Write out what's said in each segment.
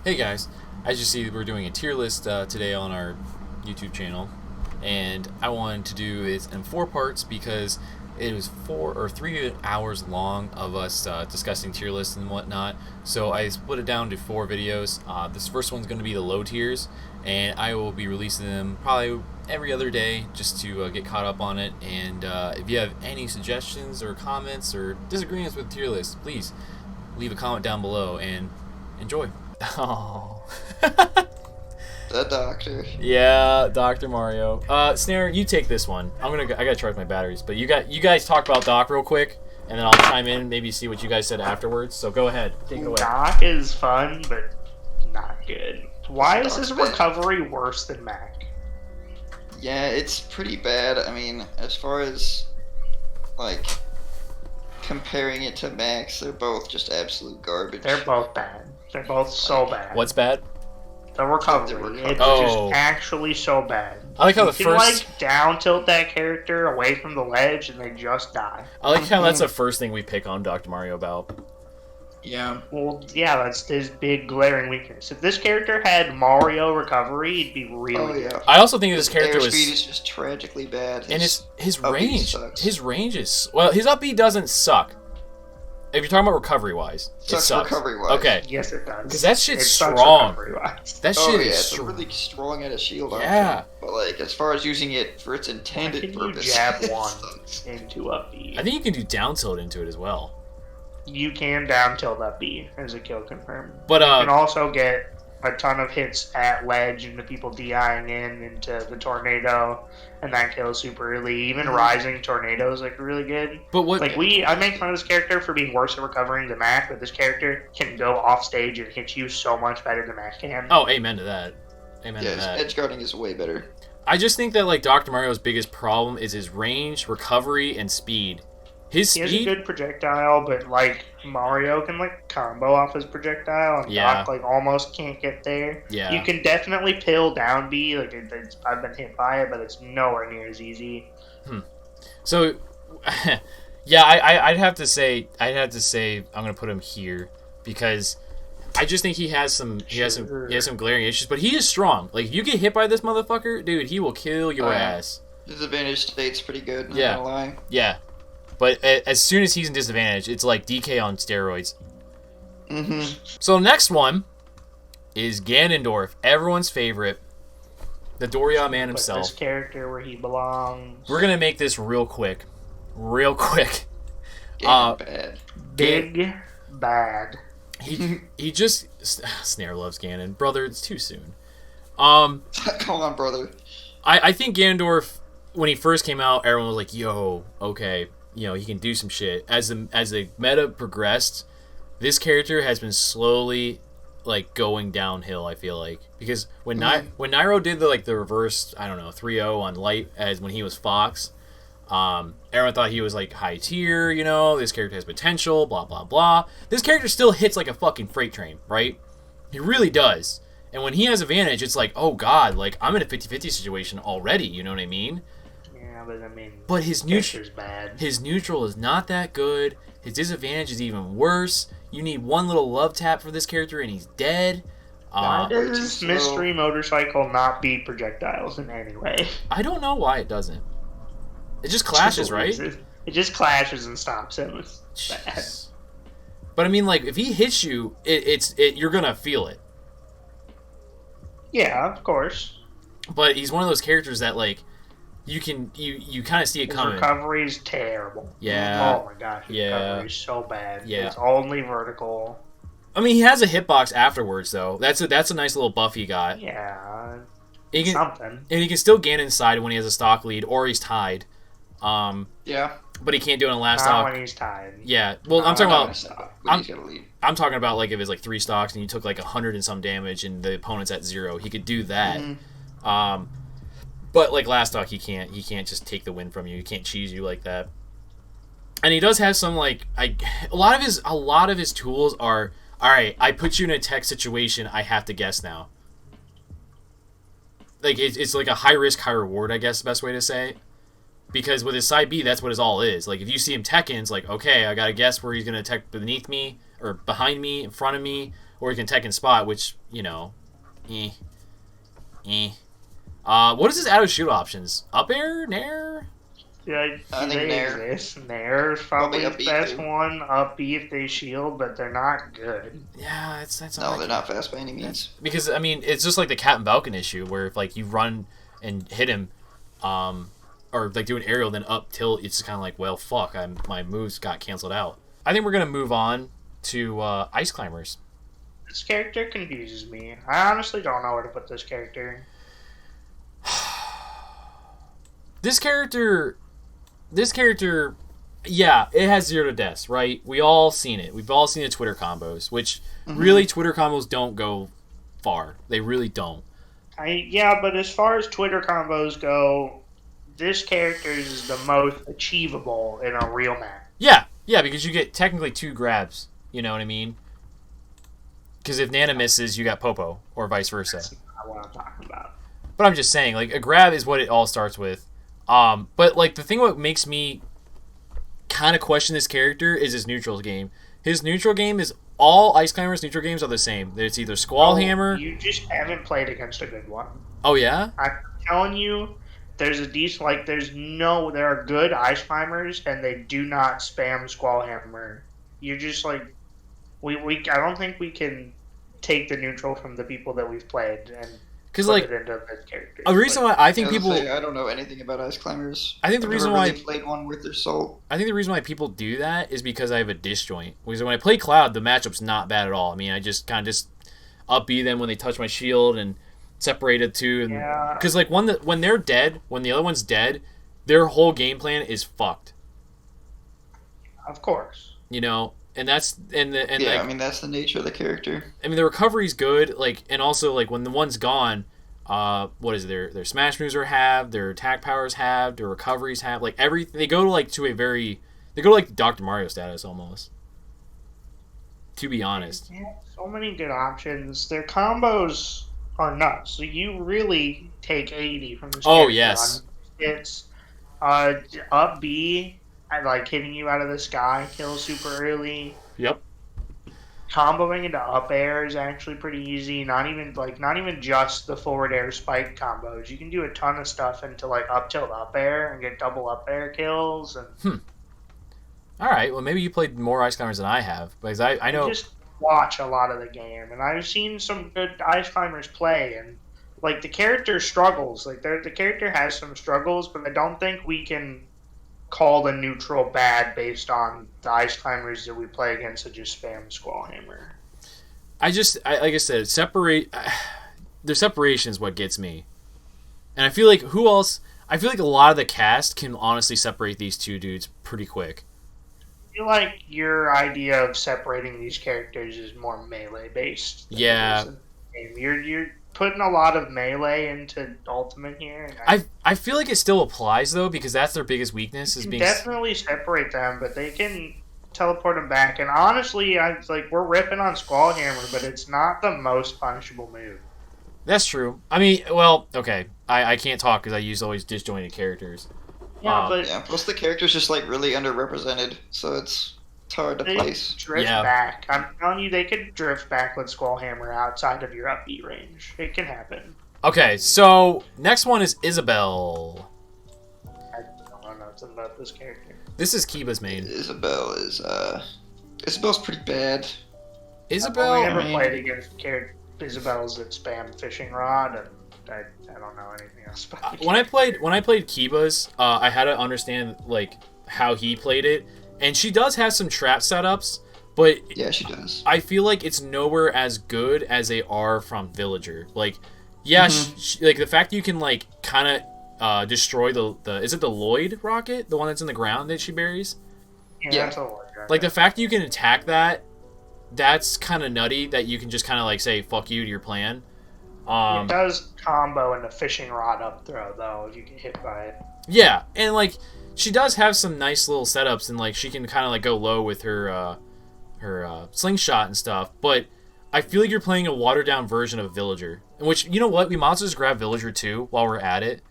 Hey guys, as you see, we're doing a tier list today on our YouTube channel, and I wanted to do it in 4 parts because it was 3 hours long of us discussing tier lists and whatnot. So I split it down to 4 videos. This first one's going to be the low tiers, and I will be releasing them probably every other day just to get caught up on it. And if you have any suggestions or comments or disagreements with tier lists, please leave a comment down below and enjoy. Oh. The doctor. Yeah, Dr. Mario. Snare, you take this one. I gotta charge my batteries, but you guys talk about Doc real quick, and then I'll chime in, maybe see what you guys said afterwards. So go ahead, take it away. Doc is fun, but not good. Why is his recovery worse than Mac? Yeah, it's pretty bad. I mean, as far as like comparing it to Max, they're both just absolute garbage. They're both bad. They're both so bad. What's bad? The recovery. It's Oh. just actually so bad. I like how you the can, first. like, down tilt that character away from the ledge and they just die. I like how that's the first thing we pick on Dr. Mario about. Yeah. Well, yeah, that's his big glaring weakness. If this character had Mario recovery, it'd be really good. I also think this character was. Airspeed is just tragically bad. And his up B range. sucks. His range is. Well, his up B doesn't suck. If you're talking about recovery wise, it sucks. recovery-wise. Okay. Yes, it does. Because that shit's It sucks strong. recovery-wise. That Oh shit yeah, is it's strong. really strong at a shield Yeah. option. But like, as far as using it for its Why intended can you purpose, jab it one sucks. into up B? I think you can do down tilt into it as well. You can down tilt up B as a kill confirm. But You can also get a ton of hits at ledge and the people DIing into the tornado, and that kills super early. Even rising tornadoes like really good. but what? Like I make fun of this character for being worse at recovering than Mac, but this character can go off stage and hit you so much better than Mac can. Oh, amen to that. Amen Yeah, to his that. edge guarding is way better. I just think that like Dr. Mario's biggest problem is his range, recovery, and speed. His He has a speed. good projectile, but like Mario can like combo off his projectile, and Yeah. Doc like almost can't get there. Yeah. You can definitely pill down B, like I've been hit by it, but it's nowhere near as easy. So, yeah, I'd have to say I'm gonna put him here because I just think he has some glaring issues, but he is strong. Like if you get hit by this motherfucker, dude, he will kill your Oh, yeah. ass. His advantage state's pretty good, not Yeah. gonna lie. Yeah, but as soon as he's in disadvantage, it's like DK on steroids. Mm-hmm. So next one is Ganondorf, everyone's favorite, the Doria man Put this himself. character where he belongs. We're gonna make this real quick. Bad. Big bad. He just Snare loves Ganon, brother. It's too soon. Um, Come on, brother. I think Ganondorf when he first came out, everyone was like, "Yo, okay, you know he can do some shit." As the meta progressed, this character has been slowly like going downhill. I feel like because when Nairo did the reverse, I don't know 3-0 on Light as when he was Fox, everyone thought he was like high tier. You know, this character has potential. Blah blah blah. This character still hits like a fucking freight train, right? He really does. And when he has advantage, it's like, oh god, like I'm in a 50-50 situation already. You know what I mean? Yeah, but I mean, But his character's bad. his neutral is not that good. His disadvantage is even worse. You need one little love tap for this character and he's dead. Why too does slow. Mystery Motorcycle not beat projectiles in any way? I don't know why it doesn't. It just clashes, right? It just clashes and stops him. It's bad. Jeez. But I mean, like, if he hits you, you're gonna feel it. Yeah, of course. But he's one of those characters that like you kind of see it His coming. recovery's terrible. Yeah. Oh my gosh, his Yeah. recovery's so bad. Yeah. It's only vertical. I mean, he has a hitbox afterwards though. That's a nice little buff he got. Yeah, He can, something. and he can still gain inside when he has a stock lead or he's tied. Yeah. But he can't do it in last Not stock. when he's tied. Yeah. Well, I'm talking about But he's gonna lead. I'm talking about like if it's like 3 stocks and you took like 100 and some damage and the opponent's at 0, he could do that. But like last stock, he can't just take the win from you. He can't cheese you like that. And he does have some like a lot of his tools are all right. I put you in a tech situation. I have to guess now. Like it's like a high risk, high reward. I guess the best way to say. Because with his side B, that's what his all is. Like, if you see him Tekken's, like, okay, I gotta guess where he's gonna tech beneath me, or behind me, in front of me, or he can tech and spot, which, eh. What is his out of shoot options? Up air? Nair? Yeah, I think they Nair. exist. Nair's probably Probably the up B best too. one. Up B if they shield, but they're not good. Yeah, that's No, they're not fast by any means. because I mean it's just like the Captain Falcon issue where if like you run and hit him, or like do an aerial then up tilt, it's kind of like, well, fuck, my moves got canceled out. I think we're gonna move on to Ice Climbers. This character confuses me. I honestly don't know where to put this character. This character, yeah, it has 0 to deaths, right? We all seen it. We've all seen the Twitter combos, which really Twitter combos don't go far. They really don't. Yeah, but as far as Twitter combos go, this character is the most achievable in a real match. Yeah, because you get technically 2 grabs. You know what I mean? Because if Nana misses, you got Popo, or vice versa. That's not what I'm talking about. But I'm just saying, like, a grab is what it all starts with. But like the thing what makes me kind of question this character is his neutrals game. His neutral game is all Ice Climbers' neutral games are the same. It's either Squall Hammer. You just haven't played against a good one. Oh yeah? I'm telling you, there's a decent there are good Ice Climbers and they do not spam Squall Hammer. You're just like I don't think we can take the neutral from the people that we've played and because put like it into this character. a reason why I think people I don't know anything about Ice Climbers. I think the I've reason never why really played one worth their salt. I think the reason why people do that is because I have a disjoint. Because when I play Cloud, the matchup's not bad at all. I mean, I just kind of just up B them when they touch my shield and separate it too. And because like when they're dead, when the other one's dead, their whole game plan is fucked. Of course. And that's I mean that's the nature of the character. I mean the recovery's good, like, and also like when the one's gone, what is it? Their smash moves are halved, their attack powers halved, their recoveries halved, like everything. They go to like Dr. Mario status almost. To be honest. Yeah, so many good options. Their combos are nuts. So you really take 80 from this. Oh yes. It's up B. Like hitting you out of the sky, kill super early. Yep. Comboing into up air is actually pretty easy. Not even just the forward air spike combos. You can do a ton of stuff into like up tilt up air and get double up air kills. And All right. Well, maybe you played more Ice Climbers than I have, because I know. I just watch a lot of the game, and I've seen some good Ice Climbers play, and like the character struggles. Like the character has some struggles, but I don't think we can call the neutral bad based on the Ice Climbers that we play against that just spam Squall Hammer. Like I said, their separation is what gets me. And I feel like who else? I feel like a lot of the cast can honestly separate these two dudes pretty quick. I feel like your idea of separating these characters is more melee based. Yeah. You're putting a lot of melee into Ultimate here. And I feel like it still applies though, because that's their biggest weakness is being definitely separate them, but they can teleport them back. And honestly, we're ripping on Squall Hammer, but it's not the most punishable move. That's true. I mean, well, okay, I can't talk because I use always disjointed characters. Yeah, plus the character's just like really underrepresented, so it's hard to place. Drift back. I'm telling you, they could drift back with Squall Hammer outside of your up B range. It can happen. Okay, so next one is Isabelle. I don't know nothing about this character. This is Kiba's main. Isabelle's pretty bad. Isabelle. I've only ever played against Isabelle's that spam fishing rod, and I don't know anything else about it. When I played Kiba's, I had to understand like how he played it. And she does have some trap setups, but yeah, she does. I feel like it's nowhere as good as they are from Villager. Like, yeah, like the fact that you can like kind of destroy the is it the Lloyd rocket, the one that's in the ground that she buries? Yeah. That's a Lloyd rocket. Like the fact that you can attack that's kind of nutty. That you can just kind of like say fuck you to your plan. It does combo in the fishing rod up throw though if you get hit by it. Yeah, and like. She does have some nice little setups, and like she can kind of like go low with her slingshot and stuff. But I feel like you're playing a watered down version of Villager. In which, you know what, we might as well just grab Villager 2 while we're at it,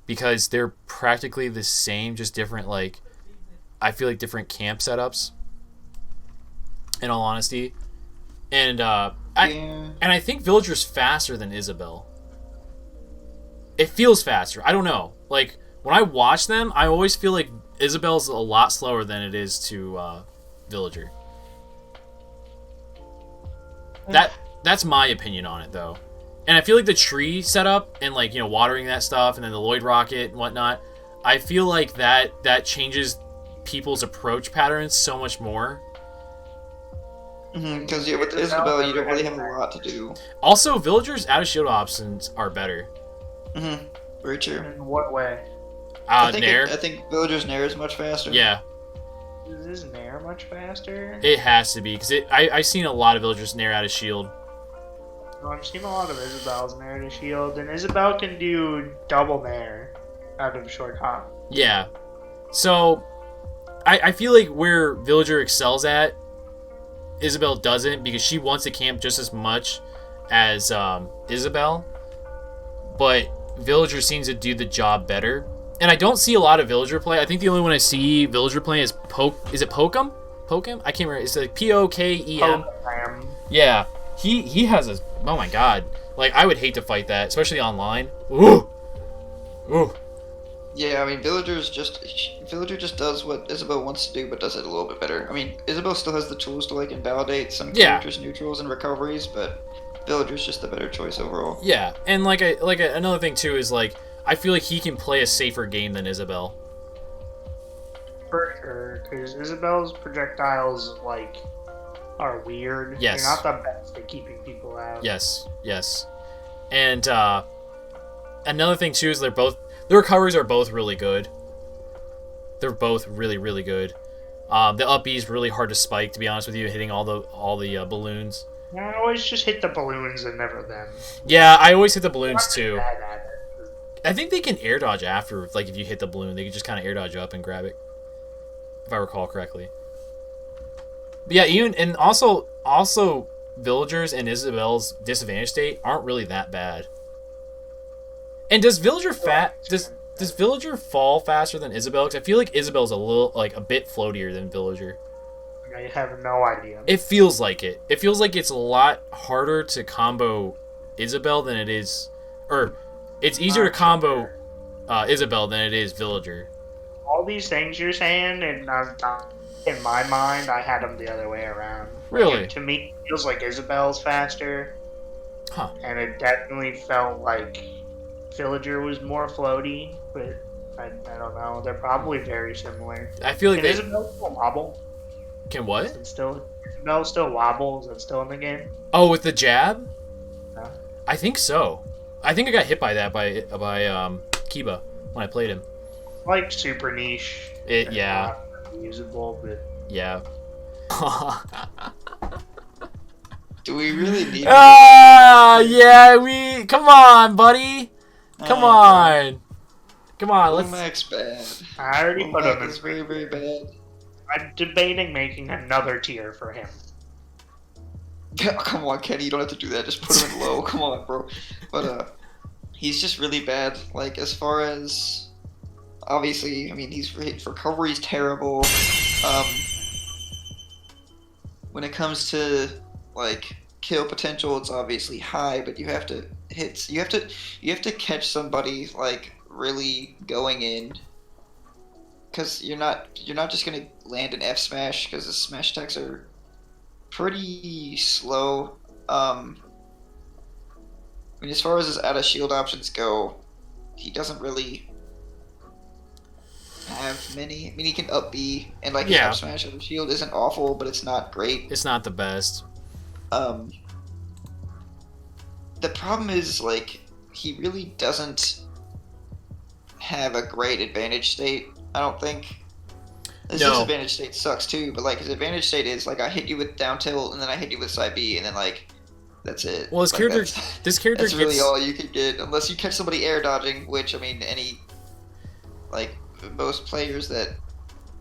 because they're practically the same, just different. Like I feel like different camp setups. In all honesty, And I think Villager's faster than Isabelle. It feels faster. I don't know. Like when I watch them, I always feel like Isabelle's a lot slower than it is to Villager. That's my opinion on it, though. And I feel like the tree setup and, like, you know, watering that stuff and then the Lloyd rocket and whatnot, I feel like that changes people's approach patterns so much more. Because with Isabelle, you don't really have a lot to do. Also, Villager's out of shield options are better. Very true. In what way? I Nair. I think Villager's Nair is much faster. Yeah. Is this Nair much faster? It has to be, because I've seen a lot of Villagers Nair out of shield. Well, I've seen a lot of Isabelle's Nair to shield, and Isabelle can do double Nair out of short hop. Yeah. So, I feel like where Villager excels at, Isabelle doesn't, because she wants to camp just as much as Isabelle. But Villager seems to do the job better. And I don't see a lot of Villager play. I think the only one I see Villager playing is Is it Pokem? Pokem? I can't remember. It's like Pokem. Yeah. He has a... Oh my god. Like, I would hate to fight that, especially online. Ooh. Ooh. Yeah, I mean, Villager just does what Isabelle wants to do, but does it a little bit better. I mean, Isabelle still has the tools to, like, invalidate some characters' neutrals and recoveries, but Villager's just the better choice overall. Yeah, and another thing too is, like, I feel like he can play a safer game than Isabelle. For sure, because Isabelle's projectiles, like, are weird. Yes. They're not the best at keeping people out. Yes. And another thing too is their recoveries are both really good. They're both really, really good. The up B is really hard to spike, to be honest with you, hitting all the balloons. I always just hit the balloons and never them. Yeah, I always hit the balloons too. Bad at it. I think they can air dodge after, like, if you hit the balloon, they can just kind of air dodge up and grab it, if I recall correctly. But yeah, also Villagers and Isabelle's disadvantage state aren't really that bad. And does Villager does Villager fall faster than Isabelle? Because I feel like Isabelle's a bit floatier than Villager. I have no idea. It feels like it. It feels like it's a lot harder to combo Isabelle than it is, or it's easier to combo Isabelle than it is Villager. All these things you're saying, and in my mind, I had them the other way around. Really? Like, to me, it feels like Isabelle's faster. Huh. And it definitely felt like Villager was more floaty, but I don't know. They're probably very similar. I feel like Can Isabelle still wobble? Can what? Isabelle still wobble? Is it still in the game? Oh, with the jab? No. I think so. I think I got hit by that by Kiba when I played him. Like super niche. Yeah. Not usable, but Yeah. Do we really need? Yeah. Come on, buddy. Come on. Let's. Mac's bad. I already put him in. Is very, very bad. I'm debating making another tier for him. Come on, Kenny, you don't have to do that. Just put him in low. Come on, bro. But he's just really bad. Like, as far as obviously, I mean, his recovery's terrible. When it comes to like kill potential, it's obviously high, but you have to hit. You have to catch somebody like really going in. Because you're not just gonna land an F smash, because the smash attacks are pretty slow. I mean, as far as his out of shield options go, he doesn't really have many. I mean, he can up B, and like his up smash out of shield isn't awful, but it's not great. It's not the best. The problem is, like, he really doesn't have a great advantage state. I don't think. His disadvantage state sucks too, but like his advantage state is like I hit you with down tilt and then I hit you with side B and then like that's it. Well, this character that's really all you can get unless you catch somebody air dodging, which I mean like most players that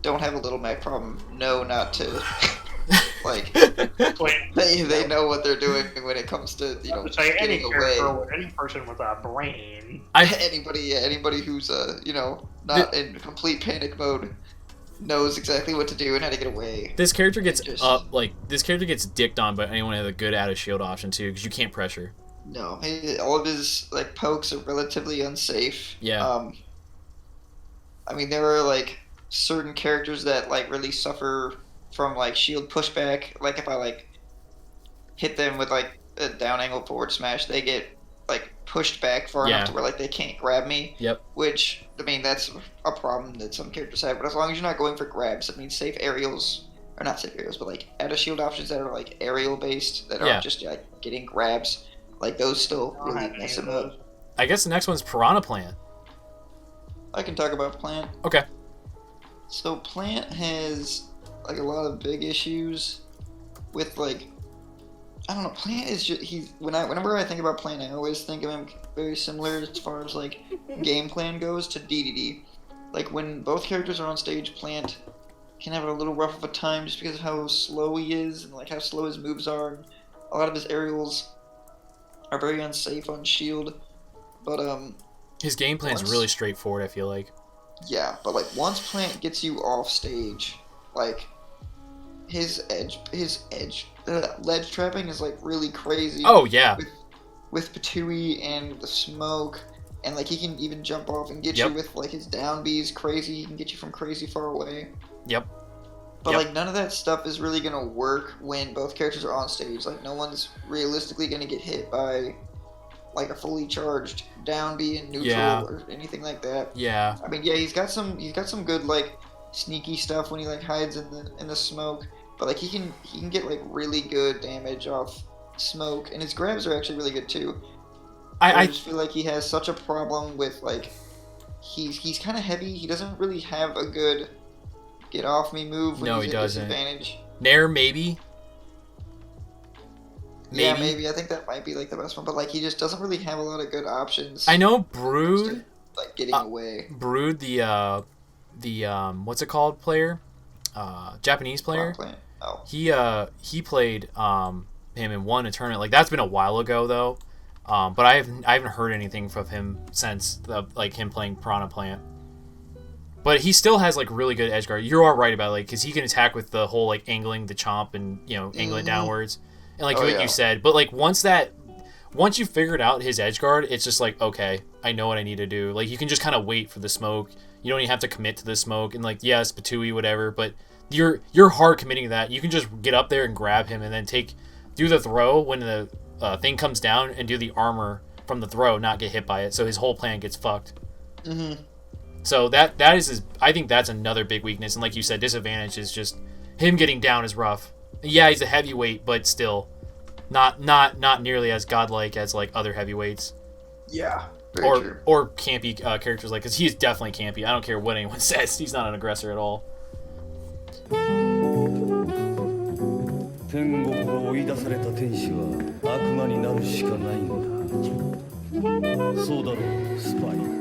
don't have a little Mac problem know not to like they know what they're doing when it comes to getting away. Any person with a brain. Anybody who's not in complete panic mode. knows exactly what to do and how to get away. This character gets Just- this character gets dicked on by anyone who has a good out of shield option too, because you can't pressure. No, all of his like pokes are relatively unsafe. Yeah. I mean, there are like certain characters that like really suffer from like shield pushback. Like if I like hit them with like a down angle forward smash, they get like pushed back far Yeah. enough to where like they can't grab me. Yep. Which I mean, that's a problem that some characters have. But as long as you're not going for grabs, I mean, safe aerials or not safe aerials, but like out of shield options that are like aerial based that Yeah. aren't just like getting grabs. Like those still I don't really have any mess of him those. up. I guess the next one's Piranha Plant. I can talk about Plant. Okay. So Plant has like a lot of big issues with like I don't know. Plant is just whenever I think about Plant, I always think of him very similar as far as like game plan goes to DDD. Like when both characters are on stage, Plant can have a little rough of a time just because of how slow he is and like how slow his moves are. And a lot of his aerials are very unsafe on shield. But His game plan's Once- really straightforward, I feel like. yeah, but like once Plant gets you off stage, like his ledge trapping is like really crazy. Oh yeah. With Patui and the smoke, and like he can even jump off and get Yep. you with like his down B's crazy. He can get you from crazy far away. Yep. But Yep. like none of that stuff is really gonna work when both characters are on stage. Like no one's realistically gonna get hit by like a fully charged down B in neutral Yeah. or anything like that. Yeah. I mean, yeah, he's got some good like sneaky stuff when he like hides in the smoke, but like he can get like really good damage off smoke, and his grabs are actually really good too. I I just feel like he has such a problem with like he's kind of heavy. He doesn't really have a good get off me move when No, he's he at doesn't. disadvantage. Nair maybe. Yeah, maybe I think that might be like the best one, but like he just doesn't really have a lot of good options. I know when it comes Brood. to, like getting away. Brood, the what's it called player, Japanese player. Plant. Oh, He played him and won a tournament. Like that's been a while ago though. But I haven't heard anything from him since like him playing Piranha Plant. But he still has like really good edge guard. You're all right about it, like because he can attack with the whole like angling the chomp and angling Mhm. downwards and like Oh, what yeah. you said. But like once you figured out his edge guard, it's just like okay, I know what I need to do. Like you can just kind of wait for the smoke. You don't even have to commit to the smoke and like yes, Patui whatever. But you're hard committing to that. You can just get up there and grab him and then do the throw when the thing comes down and do the armor from the throw, not get hit by it. So his whole plan gets fucked. mm-hmm. So that is his. I think that's another big weakness. And like you said, disadvantage is just him getting down is rough. Yeah, he's a heavyweight, but still, not nearly as godlike as like other heavyweights Yeah, very true. or campy characters like. Because he's definitely campy. I don't care what anyone says. He's not an aggressor at all. 天国を追い出された天使は悪魔になるしかないんだそうだろうスパイ